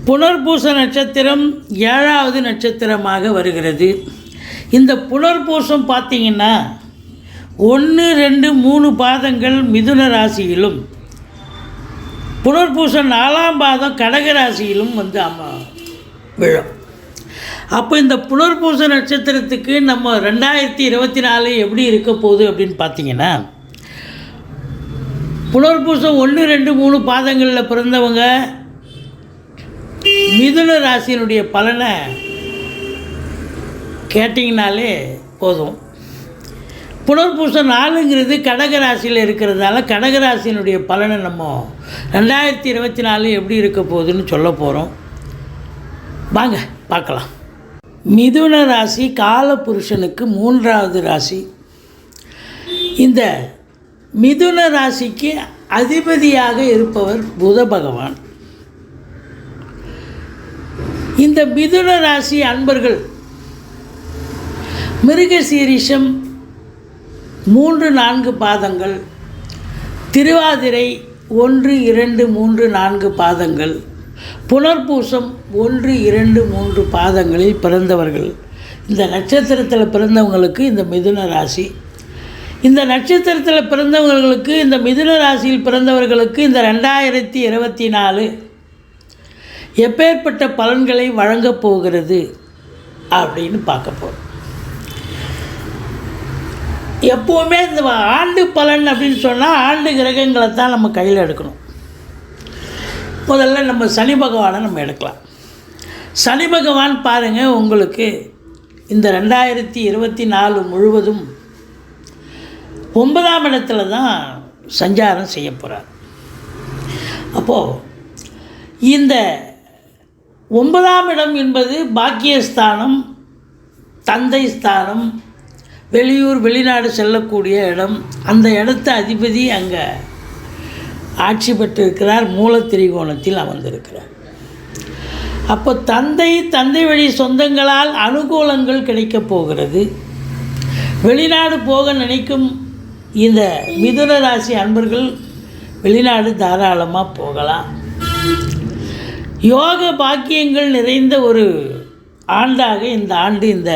புனர்பூச நட்சத்திரம் 7வது நட்சத்திரமாக வருகிறது. இந்த புனர்பூசம் பார்த்திங்கன்னா 1, 2, 3 பாதங்கள் மிதுன ராசியிலும், புனர்பூசம் 4ஆம் பாதம் கடக ராசியிலும் விழும். அப்போ இந்த புனர்பூச நட்சத்திரத்துக்கு நம்ம 2024 எப்படி இருக்க போகுது அப்படின்னு பார்த்திங்கன்னா, புனர்பூசம் 1, 2, 3 பாதங்களில் பிறந்தவங்க மிதுன ராசியினுடைய பலனை கேட்டிங்கனாலே போதும். புனர்பூசம் 4ங்கிறது கடக ராசியில் இருக்கிறதால கடகராசியினுடைய பலனை நம்ம 2024 எப்படி இருக்க போகுதுன்னு சொல்ல போகிறோம். வாங்க பார்க்கலாம். மிதுன ராசி காலபுருஷனுக்கு 3வது ராசி. இந்த மிதுன ராசிக்கு அதிபதியாக இருப்பவர் புத பகவான். இந்த மிதுன ராசி அன்பர்கள் மிருகசீரிஷம் 3, 4 பாதங்கள், திருவாதிரை 1, 2, 3, 4 பாதங்கள், புனர்பூசம் 1, 2, 3 பாதங்களில் பிறந்தவர்கள். இந்த நட்சத்திரத்தில் பிறந்தவங்களுக்கு இந்த மிதுன ராசி. இந்த நட்சத்திரத்தில் பிறந்தவர்களுக்கு, இந்த மிதுன ராசியில் பிறந்தவர்களுக்கு இந்த 2024 எப்பேற்பட்ட பலன்களை வழங்கப் போகிறது அப்படின்னு பார்க்க போகிறோம். எப்போவுமே இந்த ஆண்டு பலன் அப்படின்னு சொன்னால் ஆண்டு கிரகங்களை தான் நம்ம கையில் எடுக்கணும். முதல்ல நம்ம சனி பகவானை நம்ம எடுக்கலாம். சனி பகவான் பாருங்கள், உங்களுக்கு இந்த 2024 முழுவதும் 9ஆம் இடத்துல தான் சஞ்சாரம் செய்ய போகிறார். அப்போது இந்த 9ஆம் இடம் என்பது பாக்கியஸ்தானம், தந்தை ஸ்தானம், வெளியூர் வெளிநாடு செல்லக்கூடிய இடம். அந்த இடத்த அதிபதி அங்கே ஆட்சி பெற்றிருக்கிறார், மூலத்திரிகோணத்தில் அமர்ந்திருக்கிறார். அப்போ தந்தை வழி சொந்தங்களால் அனுகூலங்கள் கிடைக்கப் போகிறது. வெளிநாடு போக நினைக்கும் இந்த மிதுன ராசி அன்பர்கள் வெளிநாடு தாராளமாக போகலாம். யோக பாக்கியங்கள் நிறைந்த ஒரு ஆண்டாக இந்த ஆண்டு இந்த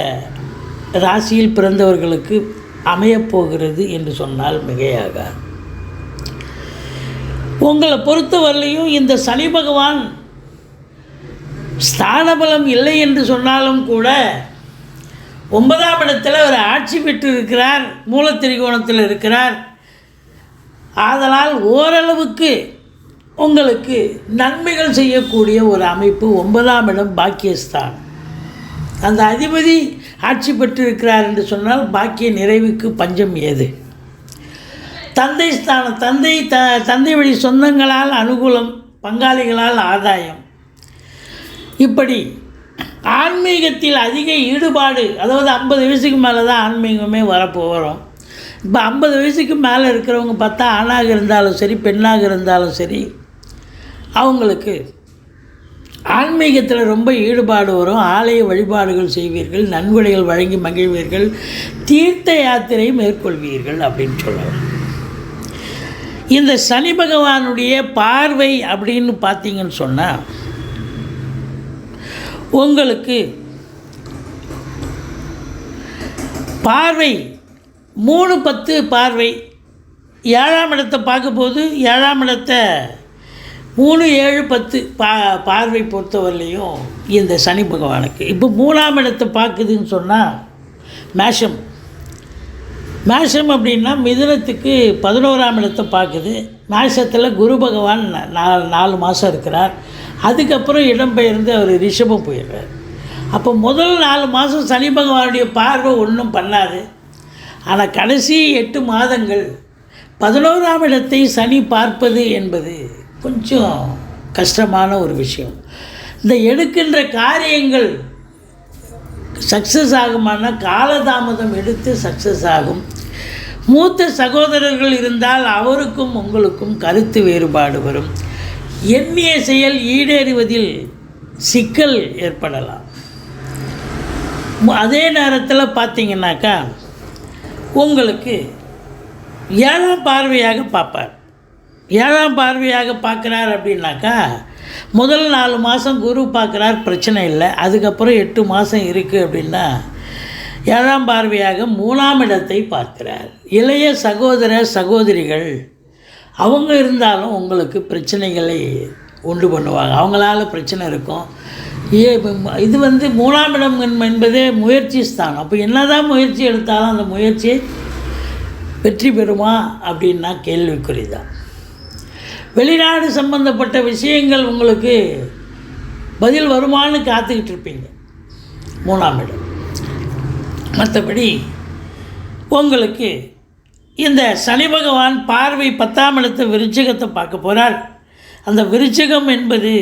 ராசியில் பிறந்தவர்களுக்கு அமையப்போகிறது என்று சொன்னால் மிகையாக. உங்களை பொறுத்தவரையிலையும் இந்த சனி பகவான் ஸ்தானபலம் இல்லை என்று சொன்னாலும் கூட 9ஆம் இடத்தில் ஒரு ஆட்சி பெற்று இருக்கிறார், மூலத்திரிகோணத்தில் இருக்கிறார். ஆதலால் ஓரளவுக்கு உங்களுக்கு நன்மைகள் செய்யக்கூடிய ஒரு அமைப்பு. 9ஆம் இடம் பாக்கியஸ்தான். அந்த அதிபதி ஆட்சி பெற்றிருக்கிறார் என்று சொன்னால் பாக்கிய நிறைவுக்கு பஞ்சம் ஏது? தந்தை ஸ்தானம், தந்தை வழி சொந்தங்களால் அனுகூலம், பங்காளிகளால் ஆதாயம். இப்படி ஆன்மீகத்தில் அதிக ஈடுபாடு, அதாவது 50 வயசுக்கு மேலே தான் ஆன்மீகமே வரப்போகிறோம். இப்போ 50 வயசுக்கு மேலே இருக்கிறவங்க பார்த்தா ஆணாக இருந்தாலும் சரி, பெண்ணாக இருந்தாலும் சரி, அவங்களுக்கு ஆன்மீகத்தில் ரொம்ப ஈடுபாடு வரும். ஆலய வழிபாடுகள் செய்வீர்கள், நன்கொடைகள் வழங்கி மகிழ்வீர்கள், தீர்த்த யாத்திரை மேற்கொள்வீர்கள் அப்படின்னு சொல்லலாம். இந்த சனி பகவானுடைய பார்வை அப்படின்னு பார்த்தீங்கன்னு சொன்னால், உங்களுக்கு பார்வை 3-10 பார்வை 7ஆம் இடத்தை பார்க்கும்போது 7ஆம் இடத்தை 3, 7, 10 பார்வை பொறுத்தவரையிலையும் இந்த சனி பகவானுக்கு. இப்போ 3ஆம் இடத்தை பார்க்குதுன்னு சொன்னால் மேஷம் அப்படின்னா மிதுனத்துக்கு 11ஆம் இடத்தை பார்க்குது. மேஷத்தில் குரு பகவான் 4 மாதம் இருக்கிறார். அதுக்கப்புறம் இடம்பெயர்ந்து அவர் ரிஷபம் போயிடுறார். அப்போ முதல் 4 மாதம் சனி பகவானுடைய பார்வை ஒன்றும் பண்ணாது. ஆனால் கடைசி 8 மாதங்கள் 11ஆம் இடத்தை சனி பார்ப்பது என்பது கொஞ்சம் கஷ்டமான ஒரு விஷயம். இந்த எடுக்கின்ற காரியங்கள் சக்ஸஸ் ஆகுமானா காலதாமதம் எடுத்து சக்ஸஸ் ஆகும். மூத்த சகோதரர்கள் இருந்தால் அவருக்கும் உங்களுக்கும் கருத்து வேறுபாடு வரும். எண்ணிய செயல் ஈடேறுவதில் சிக்கல் ஏற்படலாம். அதே நேரத்தில் பார்த்திங்கனாக்கா உங்களுக்கு 7ஆம் பார்வையாக பார்ப்பார். 7ஆம் பார்வையாக பார்க்குறார் அப்படின்னாக்கா முதல் 4 மாதம் குரு பார்க்குறார், பிரச்சனை இல்லை. அதுக்கப்புறம் 8 மாதம் இருக்குது அப்படின்னா 7ஆம் பார்வையாக 3ஆம் இடத்தை பார்க்கிறார். இளைய சகோதர சகோதரிகள் அவங்க இருந்தாலும் உங்களுக்கு பிரச்சனைகளை உண்டு பண்ணுவாங்க, அவங்களால பிரச்சனை இருக்கும். இது 3ஆம் இடம் என்பதே முயற்சி ஸ்தானம். அப்போ என்ன தான் முயற்சி எடுத்தாலும் அந்த முயற்சி வெற்றி பெறுமா அப்படின்னா கேள்விக்குறி தான். வெளிநாடு சம்பந்தப்பட்ட விஷயங்கள் உங்களுக்கு பதில் வருமானு காத்துக்கிட்டு இருப்பீங்க, 3ஆம் இடம். மற்றபடி உங்களுக்கு இந்த சனி பகவான் பார்வை 10ஆம் இடத்தை விருச்சிகத்தை பார்க்க போகிறார். அந்த விருச்சிகம் என்பது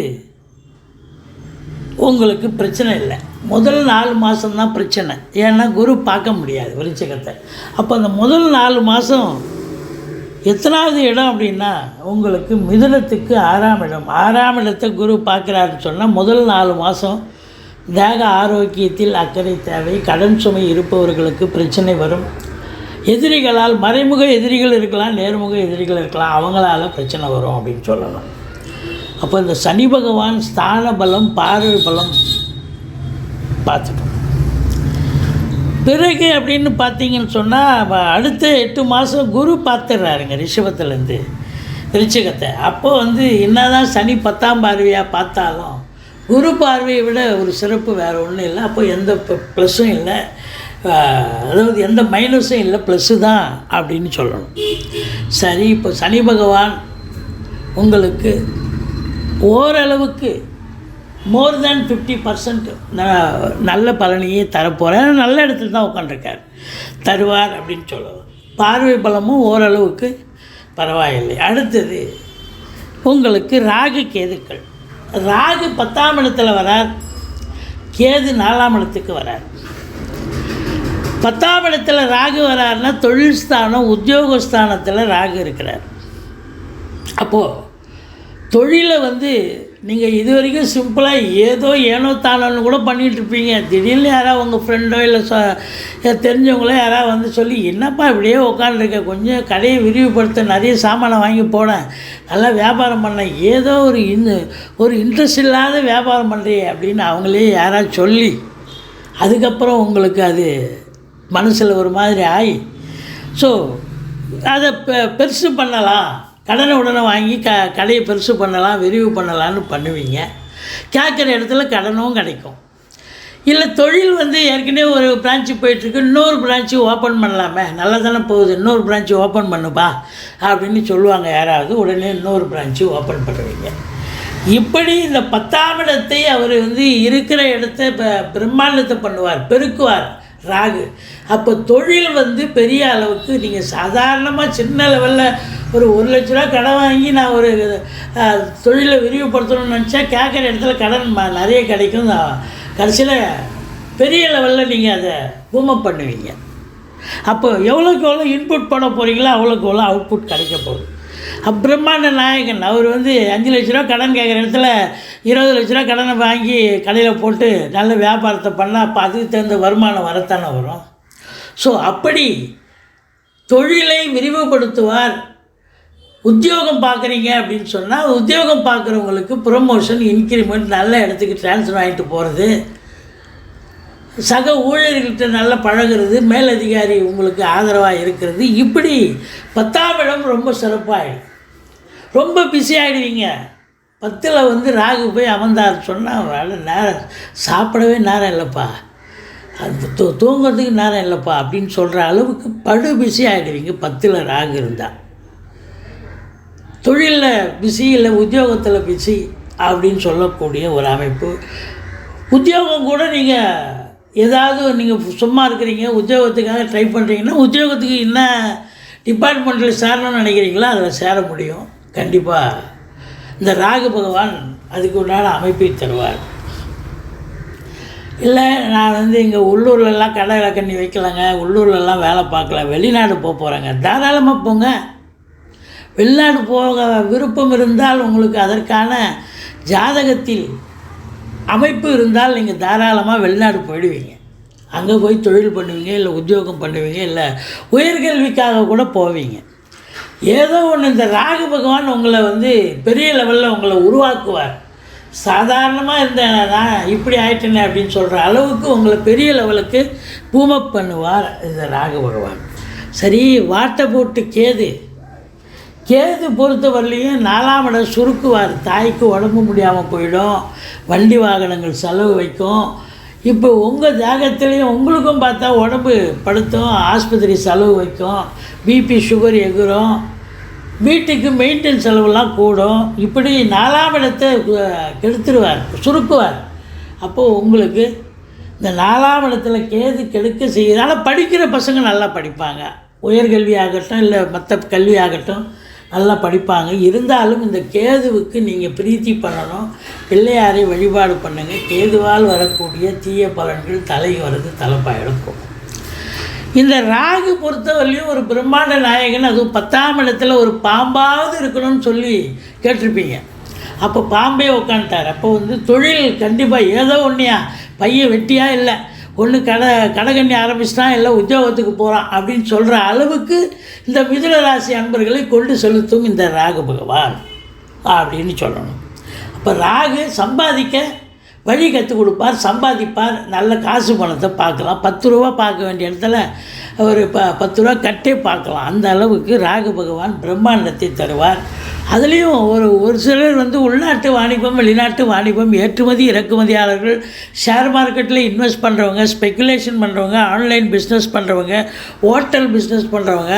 உங்களுக்கு பிரச்சனை இல்லை. முதல் 4 மாதம்தான் பிரச்சனை. ஏன்னா குரு பார்க்க முடியாது விருச்சிகத்தை. அப்போ அந்த முதல் 4 மாதம் எத்தனாவது இடம் அப்படின்னா உங்களுக்கு மிதுனத்துக்கு 6ஆம் இடம். 6ஆம் இடத்தை குரு பார்க்குறாருன்னு சொன்னால் முதல் 4 மாதம் தேக ஆரோக்கியத்தில் அக்கறை தேவை. கடன் சுமை இருப்பவர்களுக்கு பிரச்சனை வரும். எதிரிகளால், மறைமுக எதிரிகள் இருக்கலாம், நேர்முக எதிரிகள் இருக்கலாம், அவங்களால பிரச்சனை வரும் அப்படின்னு சொல்லலாம். அப்போ இந்த சனி பகவான் ஸ்தான பலம், பார்வை பலம் பார்த்துட்டோம். பிறகு அப்படின்னு பார்த்தீங்கன்னு சொன்னால் அடுத்த 8 மாதம் குரு பார்த்துடுறாருங்க ரிஷபத்துலேருந்து விருச்சிகத்தை. அப்போது என்ன தான் சனி 10ஆம் பார்வையாக பார்த்தாலும் குரு பார்வையை விட ஒரு சிறப்பு வேறு ஒன்றும் இல்லை. அப்போ எந்த ப்ளஸ்ஸும் இல்லை, அதாவது எந்த மைனஸும் இல்லை, ப்ளஸ்ஸு தான் அப்படின்னு சொல்லணும். சரி, இப்போ சனி பகவான் உங்களுக்கு ஓரளவுக்கு மோர் தேன் 50% நல்ல பலனையே தரப்போகிறார். நல்ல இடத்துல தான் உட்காந்துருக்கார், தருவார் அப்படின்னு சொல்லலாம். பார்வை பலமும் ஓரளவுக்கு பரவாயில்லை. அடுத்தது உங்களுக்கு ராகு கேதுக்கள். ராகு 10ஆம் இடத்துல வரார், கேது 4ஆம் இடத்துக்கு வரார். 10ஆம் இடத்துல ராகு வராருன்னா தொழில் ஸ்தானம், உத்தியோகஸ்தானத்தில் ராகு இருக்கிறார். அப்போது தொழிலை நீங்கள் இது வரைக்கும் சிம்பிளாக ஏனோ தானோன்னு கூட பண்ணிகிட்ருப்பீங்க. திடீர்னு யாராவது உங்கள் ஃப்ரெண்டோ இல்லை தெரிஞ்சவங்களோ யாராவது சொல்லி, என்னப்பா இப்படியே உட்காந்துருக்க, கொஞ்சம் கடையை விரிவுபடுத்த, நிறைய சாமானை வாங்கி போனேன், நல்லா வியாபாரம் பண்ணேன், ஏதோ ஒரு இன்ட்ரெஸ்ட் இல்லாத வியாபாரம் பண்ணுறியே அப்படின்னு அவங்களே யாராவது சொல்லி அதுக்கப்புறம் உங்களுக்கு அது மனசில் ஒரு மாதிரி ஆகி ஸோ அதை பெருசு பண்ணலாம், கடனை உடனே வாங்கி கடையை பெருசு பண்ணலாம், விரிவு பண்ணலான்னு பண்ணுவீங்க. கேட்குற இடத்துல கடனும் கிடைக்கும். இல்லை தொழில் ஏற்கனவே ஒரு பிரான்ச்சு போயிட்டுருக்கு, இன்னொரு பிரான்ச்சு ஓப்பன் பண்ணலாமே, நல்லா தானே போகுது, இன்னொரு பிரான்ச்சு ஓப்பன் பண்ணுப்பா அப்படின்னு சொல்லுவாங்க யாராவது. உடனே இன்னொரு பிரான்ச்சு ஓப்பன் பண்ணுவீங்க. இப்படி இந்த 10ஆம் இடத்தை அவர் இருக்கிற இடத்த பிரம்மாண்டத்தை பண்ணுவார், பெருக்குவார் ராகு. அப்போ தொழில் பெரிய அளவுக்கு நீங்கள் சாதாரணமாக சின்ன லெவலில் ஒரு 1 லட்ச ரூபா கடன் வாங்கி நான் ஒரு தொழிலை விரிவுபடுத்தணும்னு நினச்சா கேட்குற இடத்துல கடன் நிறைய கிடைக்கும். கடைசியில் பெரிய லெவலில் நீங்கள் அதை பூமப் பண்ணுவீங்க. அப்போ எவ்வளோக்கு எவ்வளோ இன்புட் பண்ண போகிறீங்களோ அவ்வளோக்கு எவ்வளோ அவுட்புட் கிடைக்க போகுது. பிரம்மாண்ட நாயகன் அவர் 5 லட்ச ரூபா கடன் கேட்குற இடத்துல 20 லட்ச ரூபா கடனை வாங்கி கடையில் போட்டு நல்ல வியாபாரத்தை பண்ணால் அப்போ அதுக்கு தகுந்த வருமானம் வரத்தானே வரும். ஸோ அப்படி தொழிலை விரிவுபடுத்துவார். உத்தியோகம் பார்க்குறீங்க அப்படின்னு சொன்னால் உத்தியோகம் பார்க்குறவங்களுக்கு ப்ரொமோஷன், இன்க்ரிமெண்ட், நல்ல இடத்துக்கு ட்ரான்ஸ்ஃபர் ஆகிட்டு போகிறது, சக ஊழியர்கள்கிட்ட நல்லா பழகிறது, மேலதிகாரி உங்களுக்கு ஆதரவாக இருக்கிறது. இப்படி 10ஆம் இடம் ரொம்ப சிறப்பாகிடும். ரொம்ப பிஸி ஆகிடுவீங்க. 10ல் ராகு போய் அமர்ந்தார் சொன்னால் நேரம் சாப்பிடவே நேரம் இல்லைப்பா, அது தூங்குறதுக்கு நேரம் இல்லைப்பா அப்படின்னு சொல்கிற அளவுக்கு படு பிஸி ஆகிடுவீங்க 10ல் ராகு இருந்தால். தொழிலில் பிஸி இல்லை, உத்தியோகத்தில் பிஸி அப்படின்னு சொல்லக்கூடிய ஒரு அமைப்பு. உத்தியோகம் கூட நீங்கள் ஏதாவது நீங்கள் சும்மா இருக்கிறீங்க, உத்தியோகத்துக்காக ட்ரை பண்ணுறீங்கன்னா உத்தியோகத்துக்கு என்ன டிபார்ட்மெண்ட்டில் சேரணும்னு நினைக்கிறீங்களோ அதில் சேர முடியும். கண்டிப்பாக இந்த ராகு பகவான் அதுக்கு உண்டான அமைப்பை தருவார். இல்லை நான் இங்கே உள்ளூர்லலாம் கடை இலக்கண்ணி வைக்கலைங்க, உள்ளூர்லலாம் வேலை பார்க்கல, வெளிநாடு போகிறேங்க, தாராளமாக போங்க. வெளிநாடு போக விருப்பம் இருந்தால் உங்களுக்கு அதற்கான ஜாதகத்தில் அமைப்பு இருந்தால் நீங்கள் தாராளமாக வெளிநாடு போயிடுவீங்க. அங்கே போய் தொழில் பண்ணுவீங்க, இல்லை உத்தியோகம் பண்ணுவீங்க, இல்லை உயர்கல்விக்காக கூட போவீங்க. ஏதோ ஒன்று இந்த ராகு பகவான் உங்களை பெரிய லெவலில் உங்களை உருவாக்குவார். சாதாரணமாக இருந்தேன்னா இப்படி ஆயிட்டேனே அப்படின்னு சொல்கிற அளவுக்கு உங்களை பெரிய லெவலுக்கு பூமப் பண்ணுவார் இந்த ராகு பகவான். சரி, வாட்டை போட்டு கேது பொறுத்த வரலையும் 4ஆம் இடம் சுருக்குவார். தாய்க்கு உடம்பு முடியாமல் போயிடும், வண்டி வாகனங்கள் செலவு வைக்கும். இப்போ உங்கள் ஜாகத்துலேயும் உங்களுக்கும் பார்த்தா உடம்பு படுத்தும், ஆஸ்பத்திரி செலவு வைக்கும், பிபி சுகர் எகுரும், வீட்டுக்கு மெயின்டெனன்ஸ் செலவுலாம் கூடும். இப்படி 4ஆம் இடத்தை கெடுத்துருவார், சுருக்குவார். அப்போது உங்களுக்கு இந்த 4ஆம் இடத்துல கேது கெடுக்க செய்கிறதால படிக்கிற பசங்க நல்லா படிப்பாங்க. உயர்கல்வி ஆகட்டும் இல்லை மற்ற கல்வி ஆகட்டும் நல்லா படிப்பாங்க. இருந்தாலும் இந்த கேதுவுக்கு நீங்கள் பிரீத்தி பண்ணணும், பிள்ளையாரை வழிபாடு பண்ணுங்கள். கேதுவால் வரக்கூடிய தீய பலன்கள் தலைக்கு வர்றது தலைப்பாயிடும். இந்த ராகு பொறுத்தவரையிலையும் ஒரு பிரம்மாண்ட நாயகன், அதுவும் 10ஆம் இடத்துல ஒரு பாம்பாவது இருக்கணும்னு சொல்லி கேட்டிருப்பீங்க. அப்போ பாம்பே உட்காந்துட்டார். அப்போ தொழில் கண்டிப்பாக ஏதோ ஒன்றையா, பையன் வெட்டியாக இல்லை, ஒன்று கடைகண்ணி ஆரம்பிச்சிட்டான், இல்லை உத்தியோகத்துக்கு போகிறான் அப்படின்னு சொல்கிற அளவுக்கு இந்த மிதுன ராசி அன்பர்களை கொண்டு செலுத்தும் இந்த ராகு பகவான் அப்படின்னு சொல்லணும். அப்போ ராகு சம்பாதிக்க வழி கற்றுக் கொடுப்பார், சம்பாதிப்பார், நல்ல காசு பணத்தை பார்க்கலாம். 10 ரூபா பார்க்க வேண்டிய இடத்துல ஒரு 10 ரூபா கட்டே பார்க்கலாம். அந்த அளவுக்கு ராகு பகவான் பிரம்மாண்டத்தை தருவார். அதுலேயும் ஒரு சிலர் உள்நாட்டு வாணிபம், வெளிநாட்டு வாணிபம், ஏற்றுமதி இறக்குமதியாளர்கள், ஷேர் மார்க்கெட்டில் இன்வெஸ்ட் பண்ணுறவங்க, ஸ்பெக்குலேஷன் பண்ணுறவங்க, ஆன்லைன் பிஸ்னஸ் பண்ணுறவங்க, ஹோட்டல் பிஸ்னஸ் பண்ணுறவங்க,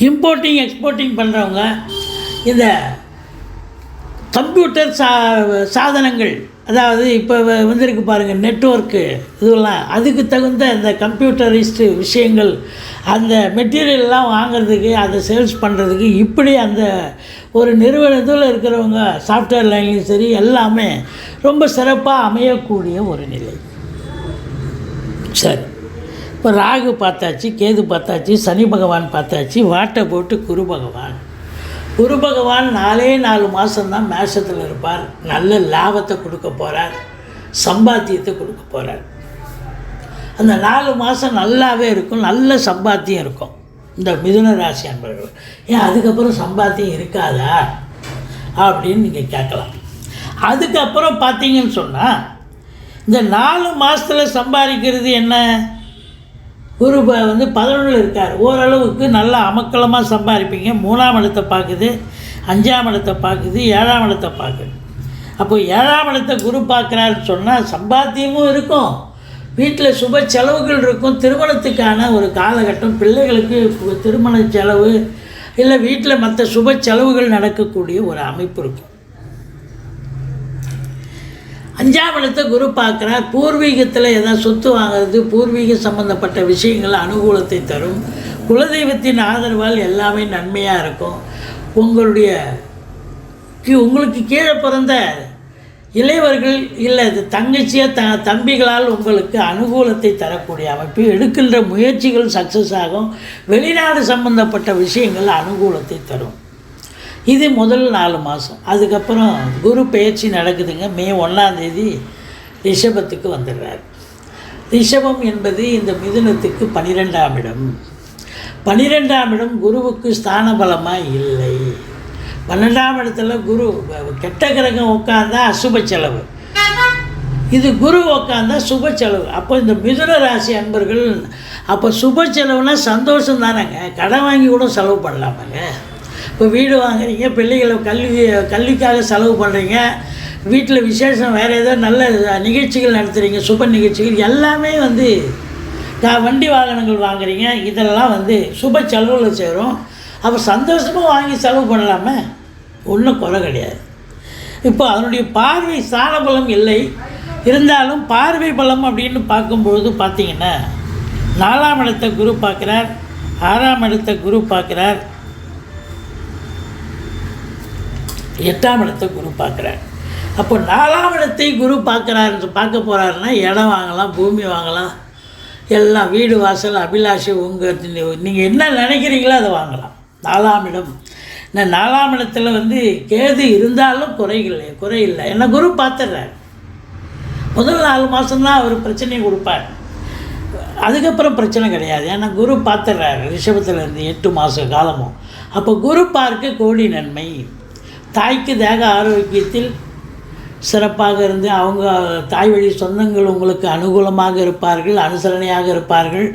இம்போர்ட்டிங் எக்ஸ்போர்ட்டிங் பண்ணுறவங்க, இந்த கம்ப்யூட்டர் சாதனங்கள், அதாவது இப்போ வந்திருக்கு பாருங்கள் நெட்வொர்க்கு, இதெல்லாம் அதுக்கு தகுந்த இந்த கம்ப்யூட்டரிஸ்ட்டு விஷயங்கள், அந்த மெட்டீரியல்லாம் வாங்கிறதுக்கு, அதை சேல்ஸ் பண்ணுறதுக்கு, இப்படி அந்த ஒரு நிறுவனத்தில் இருக்கிறவங்க சாஃப்ட்வேர் லைன்லையும் சரி எல்லாமே ரொம்ப சிறப்பாக அமையக்கூடிய ஒரு நிலை. சரி, இப்போ ராகு பார்த்தாச்சு, கேது பார்த்தாச்சு, சனி பகவான் பார்த்தாச்சு, வாட்டை போட்டு குரு பகவான் 4 மாதம்தான் மேஷத்தில் இருப்பார். நல்ல லாபத்தை கொடுக்க போகிறார், சம்பாத்தியத்தை கொடுக்க போகிறார். அந்த 4 மாதம் நல்லாவே இருக்கும், நல்ல சம்பாத்தியம் இருக்கும் இந்த மிதுன ராசி அன்பர்கள். ஏன் அதுக்கப்புறம் சம்பாத்தியம் இருக்காதா அப்படின்னு நீங்கள் கேட்கலாம். அதுக்கப்புறம் பார்த்தீங்கன்னு சொன்னால் இந்த 4 மாதத்தில் சம்பாதிக்கிறது என்ன, குரு 11 இருக்கார். ஓரளவுக்கு நல்லா அமக்கலமாக சம்பாதிப்பீங்க. 3ஆம் இடத்தை பார்க்குது, 5ஆம் இடத்தை பார்க்குது, 7ஆம் இடத்தை பார்க்குது. அப்போ 7ஆம் இடத்தை குரு பார்க்குறாருன்னு சொன்னால் சம்பாத்தியமும் இருக்கும், வீட்டில் சுப செலவுகள் இருக்கும், திருமணத்துக்கான ஒரு காலகட்டம், பிள்ளைகளுக்கு திருமண செலவு இல்லை வீட்டில் மற்ற சுப செலவுகள் நடக்கக்கூடிய ஒரு அமைப்பு இருக்கும். 5ஆம் இடத்தை குரு பார்க்குறார். பூர்வீகத்தில் எதாவது சொத்து வாங்கிறது, பூர்வீக சம்பந்தப்பட்ட விஷயங்கள் அனுகூலத்தை தரும். குலதெய்வத்தின் ஆதரவால் எல்லாமே நன்மையாக இருக்கும். உங்களுக்கு கீழே பிறந்த இளையவர்கள் இல்லை தங்கச்சியாக தம்பிகளால் உங்களுக்கு அனுகூலத்தை தரக்கூடிய அமைப்பு. எடுக்கின்ற முயற்சிகள் சக்ஸஸ் ஆகும். வெளிநாடு சம்பந்தப்பட்ட விஷயங்கள் அனுகூலத்தை தரும். இது முதல் 4 மாதம். அதுக்கப்புறம் குரு பெயர்ச்சி நடக்குதுங்க. மே 1ஆம் தேதி ரிஷபத்துக்கு வந்துடுறார். ரிஷபம் என்பது இந்த மிதுனத்துக்கு 12ஆம் இடம். 12ஆம் இடம் குருவுக்கு ஸ்தான பலமாக இல்லை. 12ஆம் இடத்துல குரு கெட்ட கிரகம் உட்காந்தா அசுப செலவு, இது குரு உட்காந்தா சுப செலவு. அப்போ இந்த மிதுன ராசி அன்பர்கள் அப்போ சுப செலவுனா சந்தோஷம் தானேங்க. கடன் வாங்கி கூட செலவு பண்ணலாமாங்க. இப்போ வீடு வாங்குறீங்க, பிள்ளைகளை கல்விக்காக செலவு பண்ணுறீங்க, வீட்டில் விசேஷம் வேறு ஏதோ நல்ல நிகழ்ச்சிகள் நடத்துகிறீங்க, சுப நிகழ்ச்சிகள் எல்லாமே வண்டி வாகனங்கள் வாங்குறீங்க, இதெல்லாம் சுப செலவில் சேரும். அப்போ சந்தோஷமாக வாங்கி செலவு பண்ணலாமே, ஒன்றும் குறை கிடையாது. இப்போ அதனுடைய பார்வை ஸ்தான பலம் இல்லை, இருந்தாலும் பார்வை பலம் அப்படின்னு பார்க்கும்பொழுது பார்த்திங்கன்னா 4ஆம் இடத்தை குரு பார்க்குறார், 6ஆம் இடத்தை குரு பார்க்குறார், 8ஆம் இடத்தை குரு பார்க்குறார். அப்போ 4ஆம் இடத்தை குரு பார்க்க போகிறாருன்னா இடம் வாங்கலாம், பூமி வாங்கலாம், எல்லாம் வீடு வாசல் அபிலாஷை நீங்கள் என்ன நினைக்கிறீங்களோ அதை வாங்கலாம். 4ஆம் இடம், இந்த 4ஆம் இடத்துல கேது இருந்தாலும் குறையில்லை. என்ன குரு பார்த்துடுறார். முதல் 4 மாதம்தான் அவர் பிரச்சனையை கொடுப்பார், அதுக்கப்புறம் பிரச்சனை கிடையாது. ஏன்னா குரு பார்த்துடுறாரு ரிஷபத்துலேருந்து 8 மாத காலமும். அப்போ குரு பார்க்க கோடி நன்மை. தாய்க்கு தேக ஆரோக்கியத்தில் சிறப்பாக இருந்து அவங்க தாய் வழி சொந்தங்கள் உங்களுக்கு அனுகூலமாக இருப்பார்கள், அனுசரணையாக இருப்பார்கள்.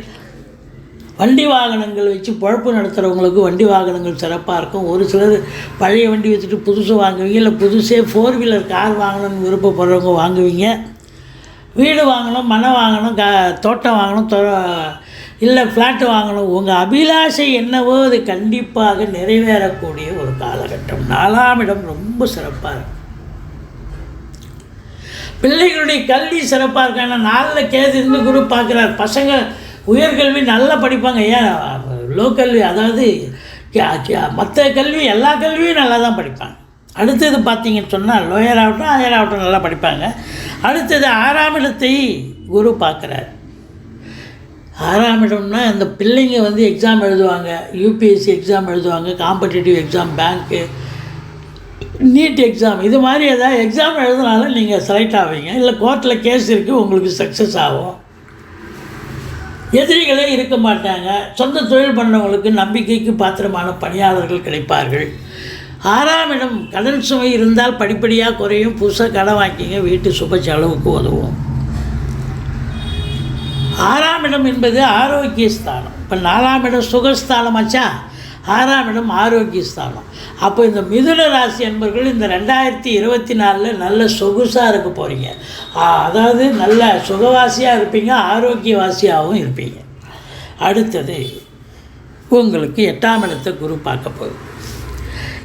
வண்டி வாகனங்கள் வச்சு பொழப்பு நடத்துகிறவங்களுக்கு வண்டி வாகனங்கள் சிறப்பாக இருக்கும். ஒரு சிலர் பழைய வண்டி வச்சுட்டு புதுசு வாங்குவீங்க, இல்லை புதுசே 4 வீலர் கார் வாங்கணும்னு விருப்பப்படுறவங்க வாங்குவீங்க. வீடு வாங்கணும், மனை வாங்கணும், தோட்டம் வாங்கணும், இல்லை ஃப்ளாட்டு வாங்கணும். உங்கள் அபிலாஷை என்னவோ அது கண்டிப்பாக நிறைவேறக்கூடிய ஒரு காலகட்டம். 4ஆம் இடம் ரொம்ப சிறப்பாக இருக்கும். பிள்ளைகளுடைய கல்வி சிறப்பாக இருக்கு. ஆனால் 4ல் கேது இருந்து குரு பார்க்குறார். பசங்க உயர்கல்வி நல்லா படிப்பாங்க. ஏன் லோக்கல்வி, அதாவது மற்ற கல்வி எல்லா கல்வியும் நல்லா தான் படிப்பாங்க. அடுத்தது பார்த்திங்கன்னு சொன்னால் லோயர் ஆகட்டும் ஹையர் ஆகட்டும் நல்லா படிப்பாங்க. அடுத்தது 6ஆம் இடத்தை குரு பார்க்குறார். 6ஆம் இடம்னா அந்த பிள்ளைங்க வந்து எக்ஸாம் எழுதுவாங்க, யூபிஎஸ்சி எக்ஸாம் எழுதுவாங்க, காம்படிட்டிவ் எக்ஸாம், பேங்க்கு, நீட் எக்ஸாம், இது மாதிரி ஏதாவது எக்ஸாம் எழுதுனாலும் நீங்கள் செலக்ட் ஆவீங்க. இல்லை கோர்ட்டில் கேஸ் இருக்குது, உங்களுக்கு சக்ஸஸ் ஆகும். எதிரிகளே இருக்க மாட்டாங்க. சொந்த தொழில் பண்ணுறவங்களுக்கு நம்பிக்கைக்கு பாத்திரமான பணியாளர்கள் கிடைப்பார்கள். 6ஆம் இடம் கடன் சுமை இருந்தால் படிப்படியாக குறையும். புதுசாக கடன் வாங்கிங்க, வீட்டு சுப செலவுக்கு உதவும். 6ஆம் இடம் என்பது ஆரோக்கிய ஸ்தானம். இப்போ 4ஆம் இடம் சுகஸ்தானம் ஆச்சா, 6ஆம் இடம் ஆரோக்கிய ஸ்தானம். அப்போ இந்த மிதுன ராசி அன்பர்கள் இந்த 2024 நல்ல சொகுசாக இருக்க போகிறீங்க. அதாவது நல்ல சுகவாசியாக இருப்பீங்க, ஆரோக்கியவாசியாகவும் இருப்பீங்க. அடுத்தது உங்களுக்கு 8ஆம் இடத்தை குரு பார்க்க போகுது.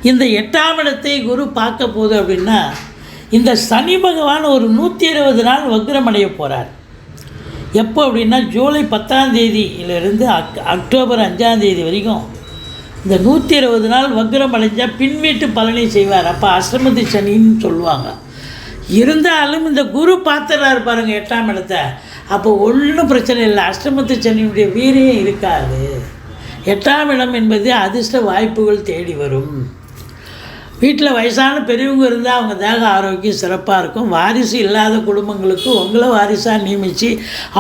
இந்த 8ஆம் இடத்தை குரு பார்க்க போகுது அப்படின்னா, இந்த சனி பகவான் ஒரு 120 நாள் வக்ரம் அடைய போகிறார். எப்போ அப்படின்னா ஜூலை 10ஆம் தேதியிலிருந்து அக்டோபர் 5ஆம் தேதி வரைக்கும் இந்த 120 நாள் வக்ரம் அடைஞ்சால் பின்வீட்டு பலனை செய்வார். அப்போ அஷ்டமதி சனின்னு சொல்லுவாங்க. இருந்தாலும் இந்த குரு பார்த்துறாரு பாருங்கள் 8ஆம் இடத்தை. அப்போ ஒன்றும் பிரச்சனை இல்லை, அஷ்டமத்து சனியுடைய வீரியம் இருக்காது. 8ஆம் இடம் என்பது அதிர்ஷ்ட வாய்ப்புகள் தேடி வரும். வீட்டில் வயசான பெரியவங்க இருந்தால் அவங்க தேக ஆரோக்கியம் சிறப்பாக இருக்கும். வாரிசு இல்லாத குடும்பங்களுக்கு உங்களை வாரிசாக நியமித்து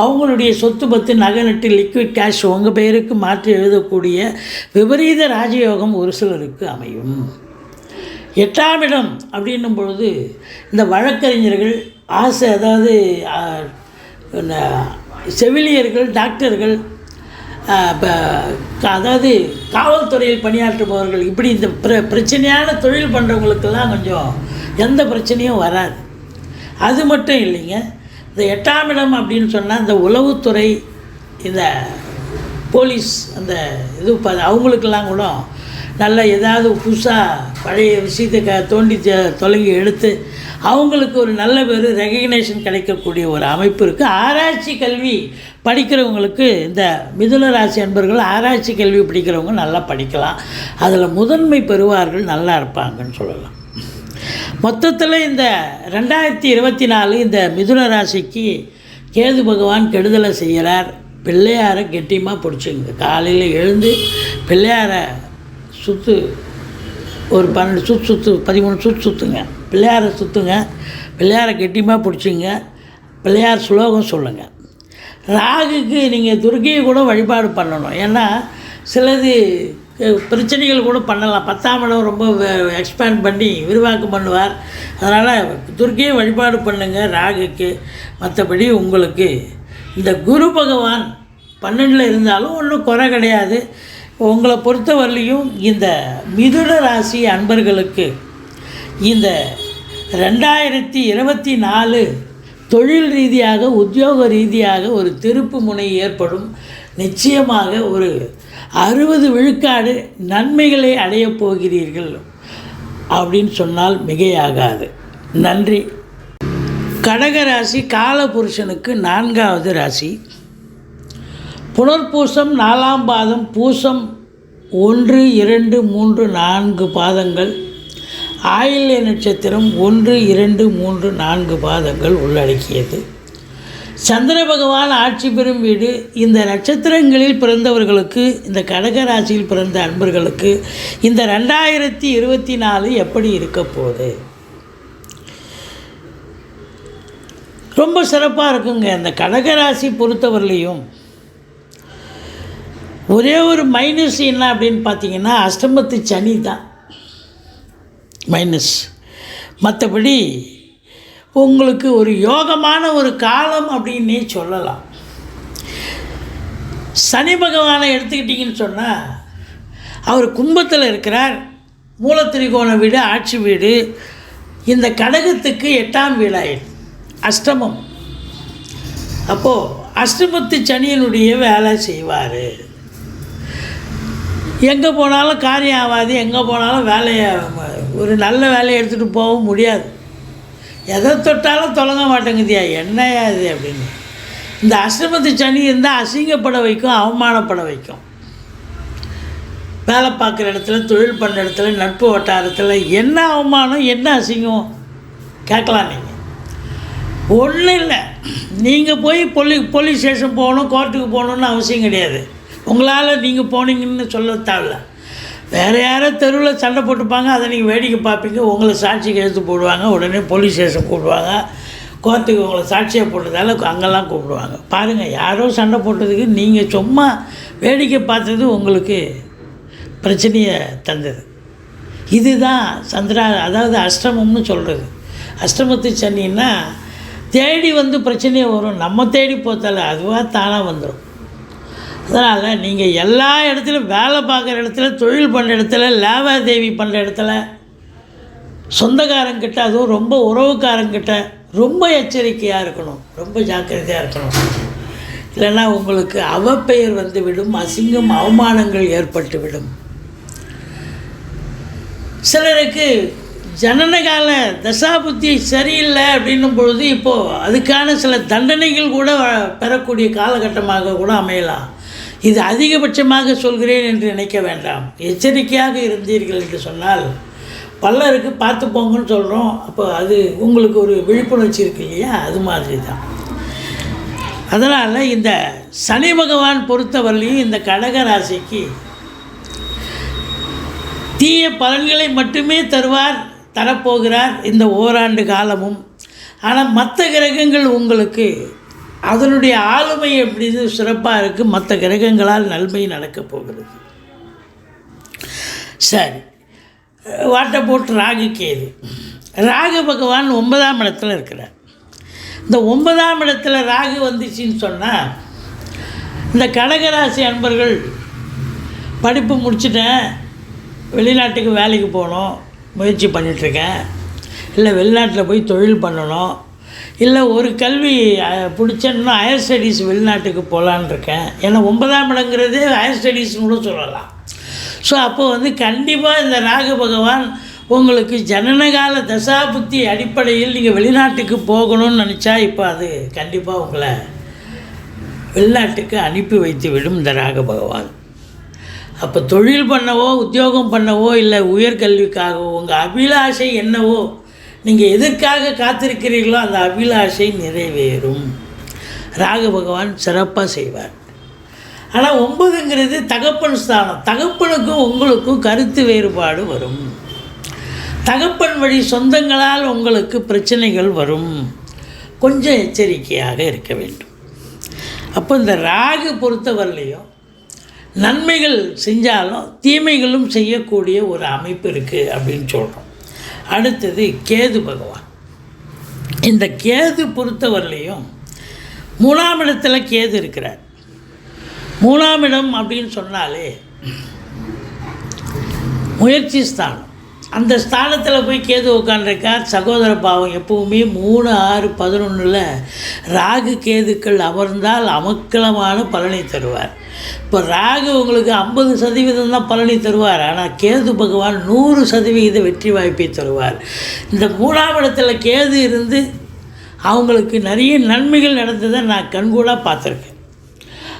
அவங்களுடைய சொத்து பத்து நகை நட்டு லிக்விட் கேஷ் உங்கள் பெயருக்கு மாற்றி எழுதக்கூடிய விபரீத ராஜயோகம் ஒரு சிலருக்கு அமையும். 8ஆம் இடம் அப்படின்னும் பொழுது இந்த வழக்கறிஞர்கள் ஆசை, அதாவது செவிலியர்கள், டாக்டர்கள், அதாவது காவல்துறையில் பணியாற்றுபவர்கள், இப்படி இந்த பிரச்சனையான தொழில் பண்ணுறவங்களுக்கெல்லாம் கொஞ்சம் எந்த பிரச்சனையும் வராது. அது மட்டும் இல்லைங்க, இந்த 8ஆம் இடம் அப்படின்னு சொன்னால் இந்த உளவுத்துறை, இந்த போலீஸ், அந்த இது அவங்களுக்கெல்லாம் கூட நல்ல ஏதாவது புதுசாக பழைய விஷயத்தை தோண்டி தொலைங்கி எடுத்து அவங்களுக்கு ஒரு நல்ல பேர் ரெகக்னேஷன் கிடைக்கக்கூடிய ஒரு அமைப்பு இருக்குது. ஆராய்ச்சி கல்வி படிக்கிறவங்களுக்கு இந்த மிதுன ராசி அன்பர்கள் ஆராய்ச்சி கல்வி படிக்கிறவங்க நல்லா படிக்கலாம், அதில் முதன்மை பெறுவார்கள், நல்லா இருப்பாங்கன்னு சொல்லலாம். மொத்தத்தில் இந்த 2024 இந்த மிதுன ராசிக்கு கேது பகவான் கெடுதலை செய்கிறார். பிள்ளையாரை கெட்டியமாக பிடிச்சிங்க. காலையில் எழுந்து பிள்ளையாரை ஒரு 12 சுற்று 13 சுற்றுங்க. பிள்ளையாரை சுற்றுங்க, பிள்ளையாரை கெட்டியமாக பிடிச்சிங்க, பிள்ளையார் ஸ்லோகம் சொல்லுங்கள். ராகுக்கு நீங்கள் துர்க்கையை கூட வழிபாடு பண்ணணும். ஏன்னா சிலது பிரச்சனைகள் கூட பண்ணலாம். 10ஆம் இடம் ரொம்ப எக்ஸ்பேண்ட் பண்ணி விரிவாக்கம் பண்ணுவார். அதனால் துர்க்கையை வழிபாடு பண்ணுங்கள் ராகுக்கு. மற்றபடி உங்களுக்கு இந்த குரு பகவான் 12ல் இருந்தாலும் ஒன்றும் குறை கிடையாது. உங்களை பொறுத்தவரையிலையும் இந்த மிதுன ராசி அன்பர்களுக்கு இந்த 2024 தொழில் ரீதியாக, உத்தியோக ரீதியாக ஒரு திருப்பு முனை ஏற்படும். நிச்சயமாக ஒரு 60 விழுக்காடு நன்மைகளை அடையப் போகிறீர்கள் அப்படின்னு சொன்னால் மிகையாகாது. நன்றி. கடகராசி காலபுருஷனுக்கு 4வது ராசி. புனர்பூசம் 4ஆம் பாதம், பூசம் 1, 2, 3, 4 பாதங்கள், ஆயில்ய நட்சத்திரம் 1, 2, 3, 4 பாதங்கள் உள்ளடக்கியது. சந்திர பகவான் ஆட்சி பெறும் வீடு. இந்த நட்சத்திரங்களில் பிறந்தவர்களுக்கு, இந்த கடகராசியில் பிறந்த அன்பர்களுக்கு இந்த 2024 எப்படி இருக்க போகுது? ரொம்ப சிறப்பாக இருக்குங்க. இந்த கடகராசி பொறுத்தவரையிலையும் ஒரே ஒரு மைனஸ் என்ன அப்படின்னு பார்த்தீங்கன்னா, அஷ்டமத்து சனி தான் மைனஸ். மற்றபடி உங்களுக்கு ஒரு யோகமான ஒரு காலம் அப்படின்னே சொல்லலாம். சனி பகவானை எடுத்துக்கிட்டிங்கன்னு சொன்னால் அவர் கும்பத்தில் இருக்கிறார். மூலத்திரிகோண வீடு ஆட்சி வீடு. இந்த கடகத்துக்கு 8ஆம் வீடாயிடும், அஷ்டமம். அப்போது அஷ்டமத்து சனியினுடைய வேலை செய்வார். எங்கே போனாலும் காரியம் ஆகாது, எங்கே போனாலும் வேலையை ஒரு நல்ல வேலையை எடுத்துகிட்டு போகவும் முடியாது. எதை தொட்டாலும் தொடங்க மாட்டேங்குதியா, என்னையா இது அப்படின்னு. இந்த அஷ்டமத்து சனி இருந்தால் அசிங்கப்பட வைக்கும், அவமானப்பட வைக்கும். வேலை பார்க்குற இடத்துல, தொழில் பண்ணுற இடத்துல, நட்பு வட்டாரத்தில் என்ன அவமானம், என்ன அசிங்கம் கேட்கலாம். நீங்கள் ஒன்றும் இல்லை, நீங்கள் போய் போலீஸ் ஸ்டேஷன் போகணும், கோர்ட்டுக்கு போகணுன்னு அவசியம் கிடையாது. உங்களால் நீங்கள் போனீங்கன்னு சொல்ல தேவையில்ல. வேறு யாரோ தெருவில் சண்டை போட்டுப்பாங்க, அதை நீங்கள் வேடிக்கை பார்ப்பீங்க. உங்களை சாட்சிக்கு எடுத்து போடுவாங்க, உடனே போலீஸ் ஸ்டேஷன் கூப்பிடுவாங்க. கோர்ட்டுக்கு உங்களை சாட்சியாக போட்டதால் அங்கெல்லாம் கூப்பிடுவாங்க. பாருங்கள், யாரோ சண்டை போட்டதுக்கு நீங்கள் சும்மா வேடிக்கை பார்த்தது உங்களுக்கு பிரச்சனையை தந்தது. இதுதான் அதாவது அஷ்டமம்னு சொல்கிறது. அஷ்டமத்து சனின்னா தேடி வந்து பிரச்சனையை வரும், நம்ம தேடி போத்தால அதுவாக தானாக வந்துடும். அதனால் நீங்கள் எல்லா இடத்துலையும், வேலை பார்க்குற இடத்துல, தொழில் பண்ணுற இடத்துல, லாவாதேவி பண்ணுற இடத்துல, சொந்தக்காரங்கிட்ட, அதுவும் ரொம்ப உறவுக்காரங்கிட்ட ரொம்ப எச்சரிக்கையாக இருக்கணும், ரொம்ப ஜாக்கிரதையாக இருக்கணும். இல்லைன்னா உங்களுக்கு அவப்பெயர் வந்து விடும், அசிங்கம் அவமானங்கள் ஏற்பட்டு விடும். சிலருக்கு ஜனனகால தசாபுத்தி சரியில்லை அப்படின்னும் பொழுது இப்போது அதுக்கான சில தண்டனைகள் கூட பெறக்கூடிய காலகட்டமாக கூட அமையலாம். இது அதிகபட்சமாக சொல்கிறேன் என்று நினைக்க வேண்டாம். எச்சரிக்கையாக இருந்தீர்கள் என்று சொன்னால் பலருக்கு பார்த்து போங்கன்னு சொல்கிறோம். அப்போ அது உங்களுக்கு ஒரு விழிப்புணர்ச்சி இருக்கு இல்லையா, அது மாதிரி தான். அதனால் இந்த சனி பகவான் பொறுத்தவரையிலையும் இந்த கடக ராசிக்கு தீய பலன்களை மட்டுமே தரப்போகிறார் இந்த ஓராண்டு காலமும். ஆனால் மற்ற கிரகங்கள் உங்களுக்கு அதனுடைய ஆளுமை எப்படி சிறப்பாக இருக்குது, மற்ற கிரகங்களால் நன்மை நடக்கப் போகிறது. சரி, வாட்டை போட்டு ராகு கேது. ராகு பகவான் 9ஆம் இடத்துல இருக்கிறார். இந்த 9ஆம் இடத்துல ராகு வந்துச்சின்னு சொன்னால் இந்த கடகராசி அன்பர்கள் படிப்பு முடிச்சுட்டேன், வெளிநாட்டுக்கு வேலைக்கு போகணும் முயற்சி பண்ணிகிட்ருக்கேன், இல்லை வெளிநாட்டில் போய் தொழில் பண்ணணும், இல்லை ஒரு கல்வி பிடிச்சேன்னா ஹையர் ஸ்டடீஸ் வெளிநாட்டுக்கு போகலான்னு இருக்கேன். ஏன்னா 9ஆம் இடங்கிறது ஹையர் ஸ்டடீஸ்னு கூட சொல்லலாம். ஸோ அப்போ வந்து கண்டிப்பாக இந்த ராகு பகவான் உங்களுக்கு ஜனனகால தசாபுத்தி அடிப்படையில் நீங்கள் வெளிநாட்டுக்கு போகணும்னு நினச்சா இப்போ அது கண்டிப்பாக உங்களை வெளிநாட்டுக்கு அனுப்பி வைத்து விடும் இந்த ராகு பகவான். அப்போ தொழில் பண்ணவோ, உத்தியோகம் பண்ணவோ, இல்லை உயர்கல்விக்காகவோ உங்கள் அபிலாஷை என்னவோ, நீங்கள் எதற்காக காத்திருக்கிறீர்களோ அந்த அபிலாஷை நிறைவேறும். ராகு பகவான் சிறப்பாக செய்வார். ஆனால் 9ங்கிறது தகப்பன் ஸ்தானம். தகப்பனுக்கும் உங்களுக்கும் கருத்து வேறுபாடு வரும். தகப்பன் வழி சொந்தங்களால் உங்களுக்கு பிரச்சனைகள் வரும். கொஞ்சம் எச்சரிக்கையாக இருக்க வேண்டும். அப்போ இந்த ராகு பொறுத்தவரையிலையும் நன்மைகள் செஞ்சாலும் தீமைகளும் செய்யக்கூடிய ஒரு அமைப்பு இருக்குது அப்படின்னு சொல்கிறோம். அடுத்தது கேது பகவான். இந்த கேது பொறுத்தவரையிலையும் 3ஆம் இடத்துல கேது இருக்கிறார். 3ஆம் இடம் அப்படின்னு சொன்னாலே முயற்சி ஸ்தானம். அந்த ஸ்தானத்தில் போய் கேது உட்காண்டிருக்கார். சகோதர பாவம் எப்பவுமே 3, 6, 11 ராகு கேதுக்கள் அமர்ந்தால் அமக்கலமான பலனை தருவார். இப்போ ராகு உங்களுக்கு 50% தான் பலனை தருவார். ஆனால் கேது பகவான் 100% வெற்றி வாய்ப்பை தருவார். இந்த 3ஆம் இடத்துல கேது இருந்து அவங்களுக்கு நிறைய நன்மைகள் நடந்ததை நான் கண்கூடாக பார்த்துருக்கேன்.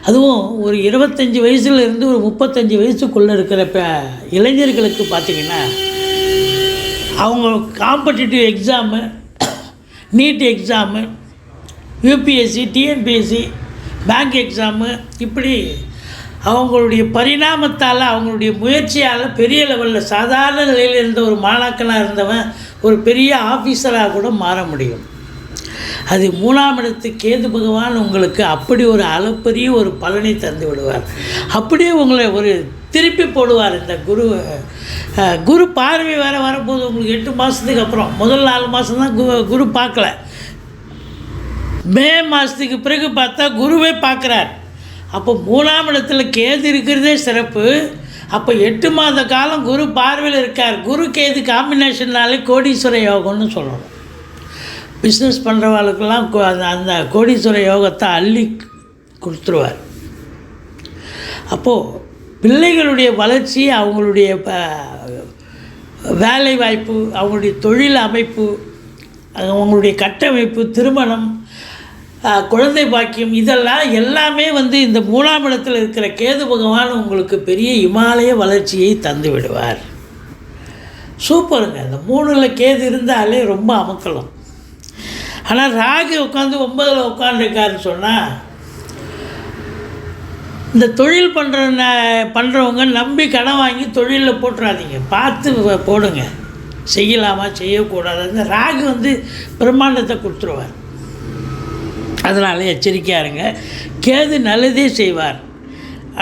அதுவும் ஒரு 25 வயசுலேருந்து ஒரு 35 வயசுக்குள்ளே இருக்கிற இளைஞர்களுக்கு பார்த்திங்கன்னா அவங்க competitive exam, NEET exam, UPSC, TNPSC, bank exam, இப்படி அவங்களுடைய பரிணாமத்தால், அவங்களுடைய முயற்சியால் பெரிய லெவலில் சாதாரண நிலையில் இருந்த ஒரு மாணாக்கனாக இருந்தவன் ஒரு பெரிய ஆஃபீஸராக கூட மாற முடியும். அது 3ஆம் இடத்து கேது பகவான் உங்களுக்கு அப்படி ஒரு அளப்பரிய ஒரு பலனை தந்து விடுவார். அப்படியே உங்களை ஒரு திருப்பி போடுவார். இந்த குரு பார்வை வேறு வரும்போது உங்களுக்கு 8 மாதத்துக்கு அப்புறம், முதல் 4 மாதம் தான் குரு பார்க்கல, மே மாதத்துக்கு பிறகு பார்த்தா குருவே பார்க்குறார். அப்போ 3ஆம் இடத்துல கேது இருக்கிறதே சிறப்பு. அப்போ 8 மாத காலம் குரு பார்வையில் இருக்கார். குரு கேது காம்பினேஷன்னாலே கோடீஸ்வர யோகம்னு சொல்லணும். பிஸ்னஸ் பண்ணுறவாளுக்கெல்லாம் அந்த கோடீஸ்வர யோகத்தை அள்ளி கொடுத்துருவார். அப்போது பிள்ளைகளுடைய வளர்ச்சி, அவங்களுடைய வேலை வாய்ப்பு, அவங்களுடைய தொழில் அமைப்பு, அவங்களுடைய கட்டமைப்பு, திருமணம், குழந்தை பாக்கியம், இதெல்லாம் எல்லாமே இந்த 3ஆம் இடத்தில் இருக்கிற கேது பகவான் உங்களுக்கு பெரிய இமாலய வளர்ச்சியை தந்து விடுவார். சூப்பருங்க. இந்த 3ல் கேது இருந்தாலே ரொம்ப அமக்கலாம். ஆனால் ராகு உட்காந்து 9ல் உட்காந்துருக்காருன்னு சொன்னால், இந்த தொழில் பண்ணுறவங்க நம்பி கடன் வாங்கி தொழிலில் போட்டுறாதீங்க. பார்த்து போடுங்க. செய்யலாமா செய்யக்கூடாது. அந்த ராகு பிரம்மாண்டத்தை கொடுத்துருவார். அதனால் எச்சரிக்கையாக இருங்க. கேது நல்லதே செய்வார்.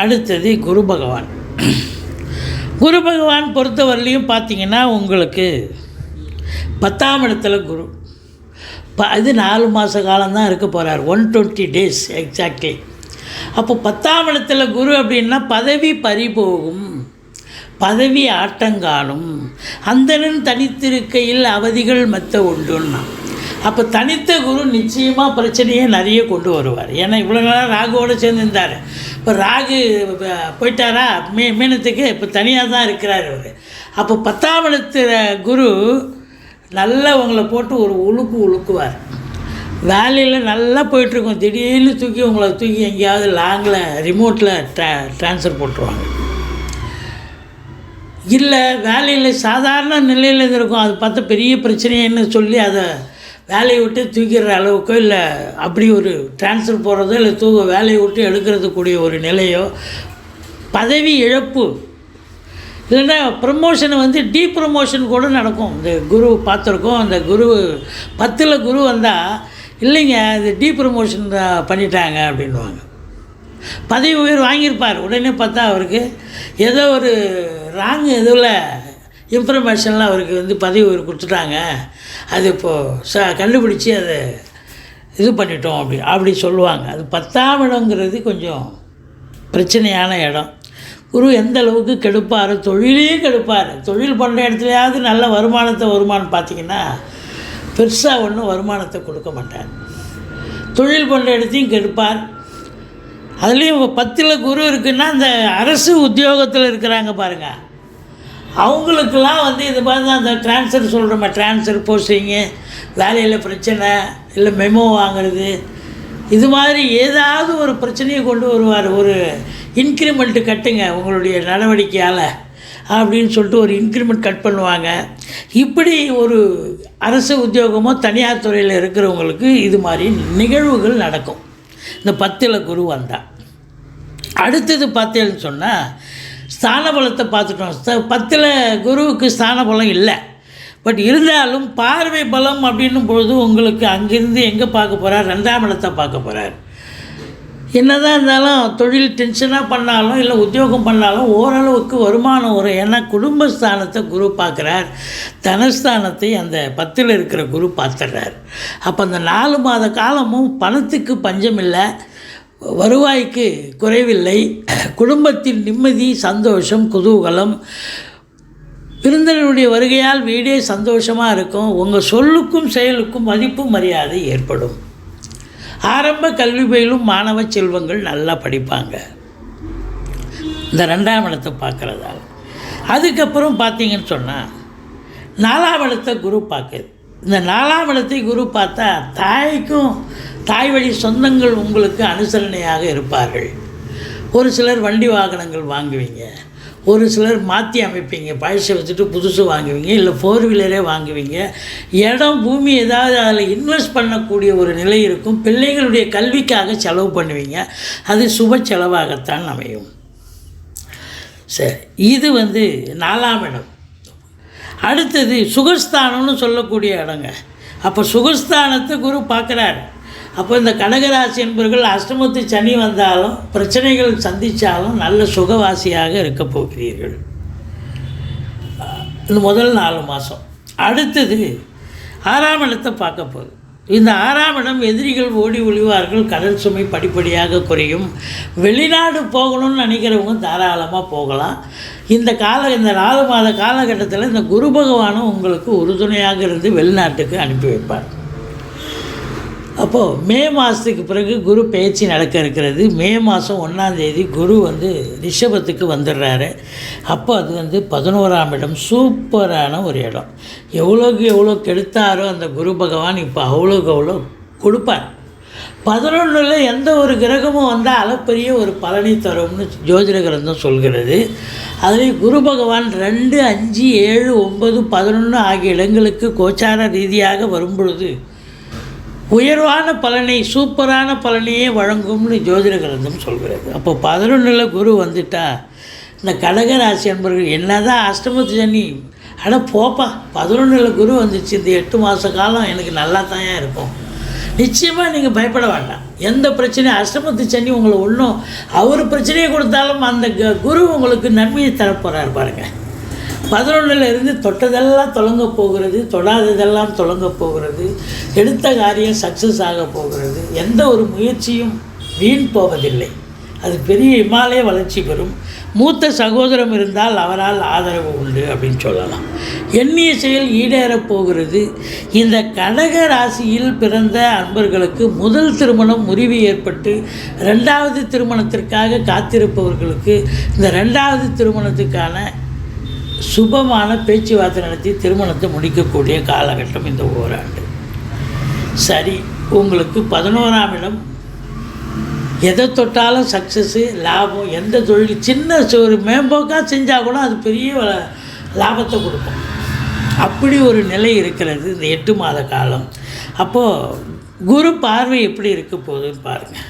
அடுத்தது குரு பகவான். குரு பகவான் பொறுத்தவரையிலையும் பார்த்திங்கன்னா உங்களுக்கு 10ஆம் இடத்துல குரு. இது 4 மாத காலம்தான் இருக்க போகிறார். 120 days எக்ஸாக்ட்லி. அப்போ 10ஆம் இடத்துல குரு அப்படின்னா பதவி பறிபோகும், பதவி ஆட்டங்காணும், அந்தனன் தனித்திருக்கையில் அவதிகள் மெத்த உண்டுன்னா. அப்போ தனித்த குரு நிச்சயமாக பிரச்சனையே நிறைய கொண்டு வருவார். ஏன்னா இவ்வளோ நாளாக ராகுவோடு சேர்ந்துருந்தார். இப்போ ராகு போயிட்டாரா மீனத்துக்கு, இப்போ தனியாக தான் இருக்கிறார் அவர். அப்போ 10ஆம் இடத்துல குரு நல்லா உங்களை போட்டு ஒரு உழுக்குவார். வேலையில் நல்லா போயிட்டுருக்கோம், திடீர்னு உங்களை தூக்கி எங்கேயாவது லாங்கில் ரிமோட்டில் ட்ரான்ஸ்ஃபர் போட்டுருவாங்க. இல்லை வேலையில் சாதாரண நிலையில் இருக்கும், அது பார்த்தா பெரிய பிரச்சனைன்னு சொல்லி அதை வேலையை விட்டு தூக்கிடுற அளவுக்கோ, இல்லை அப்படி ஒரு ட்ரான்ஸ்ஃபர் போடுறதோ, இல்லை வேலையை விட்டு எடுக்கிறதுக்கூடிய ஒரு நிலையோ, பதவி இழப்பு, இல்லைன்னா ப்ரமோஷனை டீப்ரமோஷன் கூட நடக்கும். இந்த குரு பார்த்துருக்கோம். அந்த குரு 10ல் குரு வந்தால் இல்லைங்க இது டீப்ரமோஷன் பண்ணிட்டாங்க அப்படின்வாங்க. பதவி உயர் வாங்கியிருப்பார். உடனே பார்த்தா அவருக்கு ஏதோ ஒரு ராங் எதுவில் இன்ஃபர்மேஷன்லாம் அவருக்கு பதவி உயர் கொடுத்துட்டாங்க, அது இப்போது கண்டுபிடிச்சி அதை இது பண்ணிட்டோம் அப்படி சொல்லுவாங்க. அது 10ஆம் இடங்கிறது கொஞ்சம் பிரச்சனையான இடம். குரு எந்த அளவுக்கு கெடுப்பார், தொழிலையும் கெடுப்பார். தொழில் பண்ணுற இடத்துலையாவது நல்ல வருமானம் பார்த்திங்கன்னா பெருசாக ஒன்றும் வருமானத்தை கொடுக்க மாட்டார். தொழில் பண்ணுற இடத்தையும் கெடுப்பார். அதுலேயும் 10ல் குரு இருக்குன்னா அந்த அரசு உத்தியோகத்தில் இருக்கிறாங்க பாருங்கள், அவங்களுக்கெல்லாம் இது மாதிரி தான் அந்த ட்ரான்ஸ்ஃபர் சொல்கிறோமே, ட்ரான்ஸ்ஃபர் போஸ்டிங்கு, வேலையில் பிரச்சனை, இல்லை மெமோ வாங்கிறது, இது மாதிரி ஏதாவது ஒரு பிரச்சனையை கொண்டு வருவார். ஒரு இன்க்ரிமெண்ட்டு கட்டுங்க உங்களுடைய நடவடிக்கையால் அப்படின்னு சொல்லிட்டு ஒரு இன்க்ரிமெண்ட் கட் பண்ணுவாங்க. இப்படி ஒரு அரசு உத்தியோகமோ தனியார் துறையில் இருக்கிறவங்களுக்கு இது மாதிரி நிகழ்வுகள் நடக்கும் இந்த 10ல் குரு வந்தால். அடுத்தது பார்த்தேன்னு சொன்னால் ஸ்தான பலத்தை பார்த்துட்டோம். 10ல் குருவுக்கு ஸ்தான பலம் இல்லை. பட் இருந்தாலும் பார்வை பலம் அப்படின்னும் பொழுது உங்களுக்கு அங்கேருந்து எங்கே பார்க்க போகிறார், 2ஆம் இடத்தை பார்க்க போகிறார். என்னதான் இருந்தாலும் தொழில் டென்ஷனாக பண்ணாலும் இல்லை உத்தியோகம் பண்ணாலும் ஓரளவுக்கு வருமானம் வரும். ஏன்னா குடும்பஸ்தானத்தை குரு பார்க்குறார், தனஸ்தானத்தை அந்த 10ல் இருக்கிற குரு பார்த்துடுறார். அப்போ அந்த 4 மாத காலமும் பணத்துக்கு பஞ்சம் இல்லை, வருவாய்க்கு குறைவில்லை, குடும்பத்தில் நிம்மதி, சந்தோஷம், குதூகலம், விருந்தினருடைய வருகையால் வீடே சந்தோஷமாக இருக்கும். உங்கள் சொல்லுக்கும் செயலுக்கும் மதிப்பு மரியாதை ஏற்படும். ஆரம்ப கல்வி பயிலும் மாணவ செல்வங்கள் நல்லா படிப்பாங்க இந்த 2ஆம் இடத்தை பார்க்குறதால. அதுக்கப்புறம் பார்த்தீங்கன்னு சொன்னால் 4ஆம் இடத்தை குரு பார்க்குது. இந்த 4ஆம் இடத்தை குரு பார்த்தா தாய் வழி சொந்தங்கள் உங்களுக்கு அனுசரணையாக இருப்பார்கள். ஒரு சிலர் வண்டி வாகனங்கள் வாங்குவீங்க, ஒரு சிலர் மாற்றி அமைப்பீங்க, பழசை வச்சுட்டு புதுசு வாங்குவீங்க, இல்லை 4 வீலரே வாங்குவீங்க. இடம் பூமி ஏதாவது அதில் இன்வெஸ்ட் பண்ணக்கூடிய ஒரு நிலை இருக்கும். பிள்ளைகளுடைய கல்விக்காக செலவு பண்ணுவீங்க, அது சுப செலவாகத்தான் அமையும். சரி, இது 4ஆம் இடம். அடுத்தது சுகஸ்தானம்னு சொல்லக்கூடிய இடங்க. அப்போ சுகஸ்தானத்தை குரு பார்க்குறார். அப்போ இந்த கடகராசி என்பவர்கள் அஷ்டமத்து சனி வந்தாலும் பிரச்சனைகள் சந்தித்தாலும் நல்ல சுகவாசியாக இருக்க போகிறீர்கள் இந்த முதல் 4 மாதம். அடுத்தது 6ஆம் இடத்தை பார்க்க போகுது. இந்த 6ஆம் இடம் எதிரிகள் ஓடி ஒளிவார்கள், கடல் சுமை படிப்படியாக குறையும். வெளிநாடு போகணும்னு நினைக்கிறவங்க தாராளமாக போகலாம். இந்த 4 மாத காலகட்டத்தில் இந்த குரு பகவானும் உங்களுக்கு உறுதுணையாக இருந்து வெளிநாட்டுக்கு அனுப்பி வைப்பார். அப்போது மே மாதத்துக்கு பிறகு குரு பெயர்ச்சி நடக்க இருக்கிறது. மே மாதம் 1ஆம் தேதி குரு ரிஷபத்துக்கு வந்துடுறாரு. அப்போ அது 11ஆம் இடம், சூப்பரான ஒரு இடம். எவ்வளோக்கு எவ்வளோ கெடுத்தாரோ அந்த குரு பகவான் இப்போ அவ்வளோக்கு அவ்வளோ கொடுப்பார். 11ல் எந்த ஒரு கிரகமும் வந்தால் அளப்பரிய ஒரு பலனை தரும்னு ஜோதிட கிரந்தம் சொல்கிறது. அதில் குரு பகவான் 2, 5, 7, 9, 11 ஆகிய இடங்களுக்கு கோச்சார ரீதியாக வரும்பொழுது உயர்வான பலனை, சூப்பரான பலனையே வழங்கும்னு ஜோதிட கிரந்தம் சொல்கிறது. அப்போ 11ல் குரு வந்துட்டால் இந்த கடகராசி அன்பர்கள் என்ன தான் அஷ்டமத்து சனி, ஆனால் போப்பா 11ல் குரு வந்துச்சு, இந்த 8 மாத காலம் எனக்கு நல்லா தான் இருக்கும். நிச்சயமாக நீங்கள் பயப்பட வேண்டாம். எந்த பிரச்சனையும், அஷ்டமத்து சனி உங்களை ஒன்றும் அவர் பிரச்சனையை கொடுத்தாலும் அந்த குரு உங்களுக்கு நன்மையை தரப்போகிறார் பாருங்கள். 11ல் இருந்து தொட்டதெல்லாம் தொடங்க போகிறது, தொடாததெல்லாம் தொடங்க போகிறது. எடுத்த காரியம் சக்ஸஸ் ஆக போகிறது. எந்த ஒரு முயற்சியும் வீண் போவதில்லை. அது பெரிய இமாலய வளர்ச்சி பெறும். மூத்த சகோதரம் இருந்தால் அவரால் ஆதரவு உண்டு அப்படின்னு சொல்லலாம். எண்ணிய செயல் ஈடேறப் போகிறது. இந்த கடக ராசியில் பிறந்த அன்பர்களுக்கு முதல் திருமணம் முறிவு ஏற்பட்டு 2வது திருமணத்திற்காக காத்திருப்பவர்களுக்கு இந்த 2வது திருமணத்துக்கான சுபமான பேச்சுவார்த்தை நடத்தி திருமணத்தை முடிக்கக்கூடிய காலகட்டம் இந்த ஓராண்டு. சரி, உங்களுக்கு 11ஆம் இடம் எதை தொட்டாலும் சக்ஸஸ்ஸு, லாபம். எந்த தொழில் சின்ன ஒரு மேம்போக்காக செஞ்சால் கூட அது பெரிய லாபத்தை கொடுக்கும். அப்படி ஒரு நிலை இருக்கிறது இந்த 8 மாத காலம். அப்போது குரு பார்வை எப்படி இருக்க போகுதுன்னு பாருங்கள்.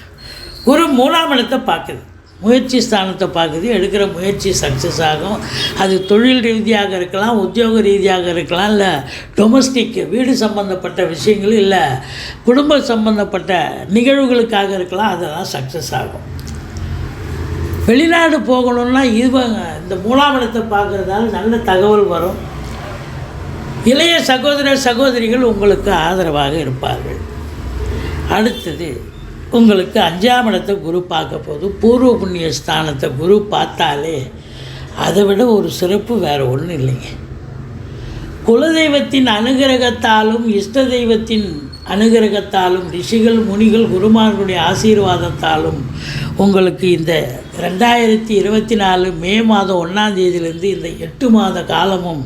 குரு 3ஆம் இடத்தை பார்க்குது, முயற்சி ஸ்தானத்தை பார்க்குது. எடுக்கிற முயற்சி சக்ஸஸ் ஆகும். அது தொழில் ரீதியாக இருக்கலாம், உத்தியோக ரீதியாக இருக்கலாம், இல்லை டொமஸ்டிக் வீடு சம்பந்தப்பட்ட விஷயங்கள், இல்லை குடும்ப சம்பந்தப்பட்ட நிகழ்வுகளுக்காக இருக்கலாம். அதெல்லாம் சக்ஸஸ் ஆகும். வெளிநாடு போகணுன்னா இந்த 3ஆம் இடத்தை பார்க்குறதால நல்ல தகவல் வரும். இளைய சகோதர சகோதரிகள் உங்களுக்கு ஆதரவாக இருப்பார்கள். அடுத்தது உங்களுக்கு 5ஆம் இடத்தை குரு பார்க்க போது, பூர்வ புண்ணிய ஸ்தானத்தை குரு பார்த்தாலே அதை விட ஒரு சிறப்பு வேறு ஒன்றும் இல்லைங்க. குலதெய்வத்தின் அனுகிரகத்தாலும் இஷ்ட தெய்வத்தின் அனுகிரகத்தாலும் ரிஷிகள் முனிகள் குருமார்களுடைய ஆசீர்வாதத்தாலும் உங்களுக்கு இந்த 2024 மே மாதம் 1ஆம் தேதியிலிருந்து இந்த 8 மாத காலமும்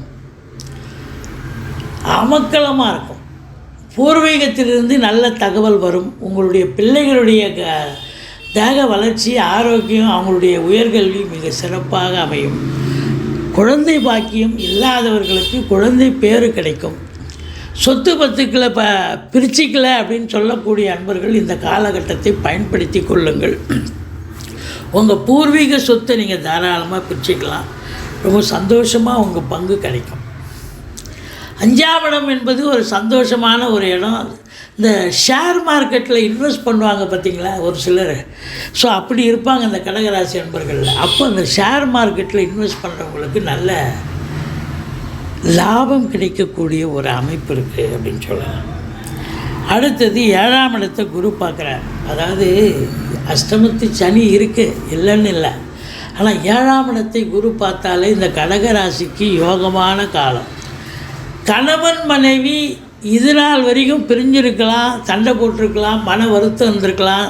அமக்கலமாக இருக்கும். பூர்வீகத்திலிருந்து நல்ல தகவல் வரும். உங்களுடைய பிள்ளைகளுடைய தேக வளர்ச்சி, ஆரோக்கியம், அவங்களுடைய உயர்கல்வி மிக சிறப்பாக அமையும். குழந்தை பாக்கியம் இல்லாதவர்களுக்கு குழந்தை பேறு கிடைக்கும். சொத்து பத்துக்களை பிரிச்சிக்கலை அப்படின்னு சொல்லக்கூடிய அன்பர்கள் இந்த காலகட்டத்தை பயன்படுத்தி கொள்ளுங்கள். உங்கள் பூர்வீக சொத்தை நீங்கள் தாராளமாக பிரிச்சிக்கலாம். ரொம்ப சந்தோஷமாக உங்கள் பங்கு கிடைக்கும். 5ஆம் இடம் என்பது ஒரு சந்தோஷமான ஒரு இடம். இந்த ஷேர் மார்க்கெட்டில் இன்வெஸ்ட் பண்ணுவாங்க பார்த்திங்களா ஒரு சிலர். ஸோ அப்படி இருப்பாங்க இந்த கடகராசி அன்பர்களில். அப்போ அந்த ஷேர் மார்க்கெட்டில் இன்வெஸ்ட் பண்ணுறவங்களுக்கு நல்ல லாபம் கிடைக்கக்கூடிய ஒரு அமைப்பு இருக்குது அப்படின்னு சொல்லலாம். அடுத்தது 7ஆம் இடத்தை குரு பார்க்குறார். அதாவது அஷ்டமத்து சனி இருக்குது, இல்லைன்னு இல்லை. ஆனால் 7ஆம் இடத்தை குரு பார்த்தாலே இந்த கடகராசிக்கு யோகமான காலம். கணவன் மனைவி இது நாள் வரைக்கும் பிரிஞ்சிருக்கலாம், சண்டை போட்டிருக்கலாம், மன வருத்தம் இருந்திருக்கலாம்,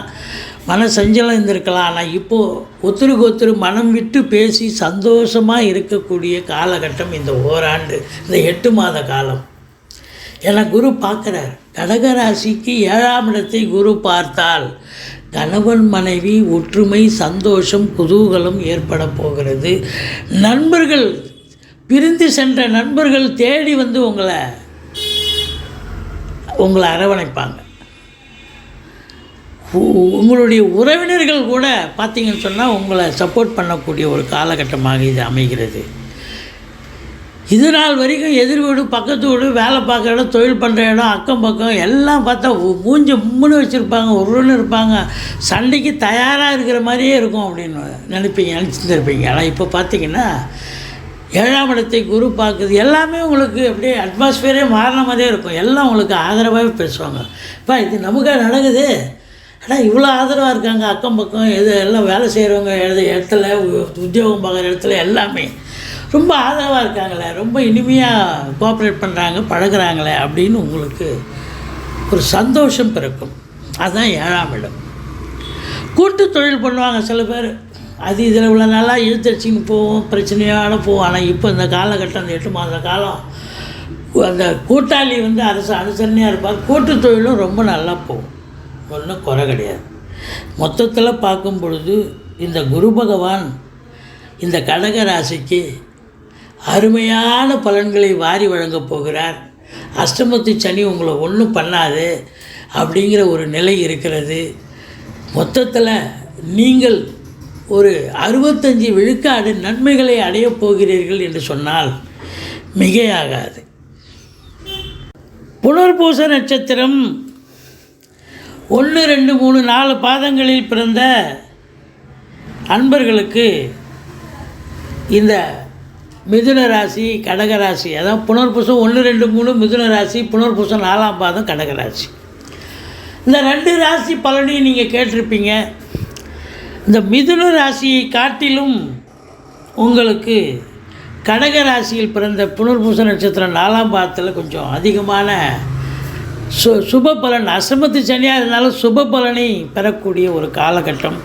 மன சஞ்சலம் இருந்திருக்கலாம். ஆனால் இப்போது ஒருத்தருக்கு ஒருத்தர் மனம் விட்டு பேசி சந்தோஷமாக இருக்கக்கூடிய காலகட்டம் இந்த ஓராண்டு, இந்த 8 மாத காலம். என குரு பார்க்குறார். கடகராசிக்கு 7ஆம் இடத்தை குரு பார்த்தால் கணவன் மனைவி ஒற்றுமை, சந்தோஷம், குதூகலம் ஏற்பட போகிறது. நண்பர்கள், பிரிந்து சென்ற நண்பர்கள் தேடி வந்து உங்களை அரவணைப்பாங்க. உங்களுடைய உறவினர்கள் கூட பார்த்தீங்கன்னு சொன்னால் உங்களை சப்போர்ட் பண்ணக்கூடிய ஒரு காலகட்டமாக இது அமைகிறது. இது நாள் வரைக்கும் எதிர் வீடு, பக்கத்து வீடு, வேலை பார்க்குற இடம், தொழில் பண்ணுற இடம், அக்கம் பக்கம் எல்லாம் பார்த்தா மூஞ்சி மும்முன்னு வச்சுருப்பாங்க, ஒருன்னு இருப்பாங்க, சண்டைக்கு தயாராக இருக்கிற மாதிரியே இருக்கும் அப்படின்னு நினைச்சிருப்பீங்க. ஆனால் இப்போ பார்த்தீங்கன்னா 7ஆம் இடத்தை குரு பார்க்குது. எல்லாமே உங்களுக்கு அப்படியே அட்மாஸ்பியரே மாறின மாதிரியே இருக்கும். எல்லாம் உங்களுக்கு ஆதரவாகவே பேசுவாங்க. இப்போ இது நமக்காக நடக்குது, ஆனால் இவ்வளோ ஆதரவாக இருக்காங்க. அக்கம் பக்கம் எல்லாம் வேலை செய்கிறவங்க இடத்துல, உத்தியோகம் பார்க்குற இடத்துல எல்லாமே ரொம்ப ஆதரவாக இருக்காங்களே, ரொம்ப இனிமையாக கோஆப்ரேட் பண்ணுறாங்க, பழகுறாங்களே அப்படின்னு உங்களுக்கு ஒரு சந்தோஷம் பிறக்கும். அதுதான் 7ஆம் இடம். கூட்டு தொழில் பண்ணுவாங்க சில பேர். அது இதில் இவ்வளோ நல்லா இழுத்தடிச்சின்னு போவோம், பிரச்சனையான போவோம். ஆனால் இப்போ இந்த காலகட்டம், அந்த 8 மாத காலம் அந்த கூட்டாளி அனுசரணையாக இருப்பார். கூட்டு தொழிலும் ரொம்ப நல்லா போகும், ஒன்றும் குறை கிடையாது. மொத்தத்தில் பார்க்கும் பொழுது இந்த குரு பகவான் இந்த கடக ராசிக்கு அருமையான பலன்களை வாரி வழங்கப் போகிறார். அஷ்டமத்து சனி உங்களை ஒன்றும் பண்ணாது அப்படிங்கிற ஒரு நிலை இருக்கிறது. மொத்தத்தில் நீங்கள் ஒரு 65 விழுக்காடு நன்மைகளை அடையப் போகிறீர்கள் என்று சொன்னால் மிகையாகாது. புனர்பூச நட்சத்திரம் 1, 2, 3, 4 பாதங்களில் பிறந்த அன்பர்களுக்கு இந்த மிதுன ராசி, கடகராசி, அதாவது புனர்பூசம் 1, 2, 3 மிதுன ராசி, புனர்பூசம் 4ஆம் பாதம் கடகராசி. இந்த 2 ராசி பலனையும் நீங்கள் கேட்டிருப்பீங்க. இந்த மிதுன ராசியை காட்டிலும் உங்களுக்கு கடக ராசியில் பிறந்த புனர்பூச நட்சத்திரம் 4ஆம் பாதத்தில் கொஞ்சம் அதிகமான சுப பலன், அஷ்டமத்து சனியாக இருந்தாலும் சுப பலனை பெறக்கூடிய ஒரு காலகட்டம்.